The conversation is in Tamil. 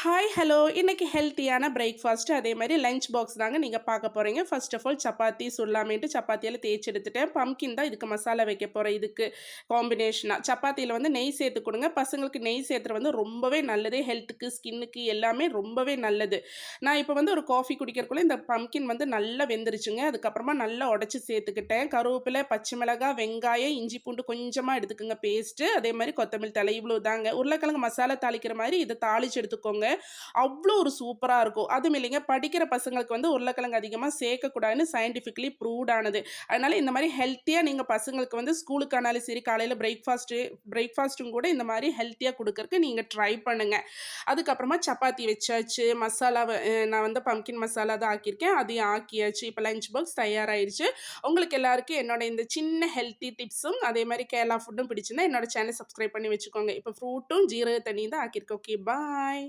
Hi, hello. இன்னைக்கு ஹெல்த்தியான பிரேக்ஃபாஸ்ட் அதே மாரி லஞ்ச் பாக்ஸ் தாங்க நீங்க பார்க்க போறீங்க. ஃபர்ஸ்ட் ஆஃப் ஆல் சப்பாத்தி சுடலாமேன்ட்டு சப்பாத்தியெல்லாம் தேய்ச்சு எடுத்துட்டேன். பம்ப்கின் தான் இதுக்கு மசாலா வைக்க போறேன். இதுக்கு காம்பினேஷனா சப்பாத்தியில வந்து நெய் சேர்த்து குடுங்க. பசங்களுக்கு நெய் சேர்த்துறது வந்து ரொம்பவே நல்லது. ஹெல்த்துக்கு, ஸ்கின்னுக்கு எல்லாமே ரொம்பவே நல்லது. நான் இப்ப வந்து ஒரு காஃபி குடிக்கிறக்குள்ள இந்த பம்ப்கின் வந்து நல்லா வெந்துருச்சுங்க. அதுக்கப்புறமா நல்லா உடைச்சு சேர்த்துக்கிட்டேன். கருவேப்பிலை, பச்சை மிளகாய், வெங்காயம், இஞ்சி பூண்டு கொஞ்சமா எடுத்துக்கங்க பேஸ்ட்டு. அதே மாரி கொத்தமல்லி தழை இவ்வளோ தாங்க. உருளைக்கிழங்கு மசாலா தாளிக்கிற மாரி இத தாளிச்சு எடுத்துக்கோங்க. அவ்வளோ ஒரு சூப்பரா இருக்கும். அதுவும் இல்லைங்க, படிக்கிற பசங்களுக்கு வந்து உருளைக்கிழங்கு அதிகமா சேர்க்கக்கூடாதுன்னு சயின்டிஃபிக்கலி ப்ரூவ்ட் ஆனது. அதனால இந்த மாரி ஹெல்த்தியா நீங்க பசங்களுக்கு வந்து ஸ்கூலுக்கானாலும் சரி, காலையில பிரேக்ஃபாஸ்ட்டும் கூட இந்த மாரி ஹெல்த்தியா குடுக்கறக்கு நீங்க ட்ரை பண்ணுங்க. அதுக்கப்புறமா சப்பாத்தி வச்சாச்சு. மசாலாவ நான் வந்து பம்ப்கின் மசாலா தான் ஆக்கியிருக்கேன். அதையும் ஆக்கியாச்சு. இப்ப லஞ்ச் பாக்ஸ் தயாராயிருச்சு. உங்களுக்கு எல்லாருக்கும் என்னோட இந்த சின்ன ஹெல்த்தி டிப்ஸும், அதே மாரி கேரளா ஃபுட்டும் பிடிச்சிருந்தா என்னோட சேனல் சப்ஸ்கிரைப் பண்ணி வச்சுக்கோங்க. இப்ப ஃப்ரூட்டும், ஜீரக தண்ணியும் தான் ஆக்கியிருக்கேன். ஓகே, பாய்.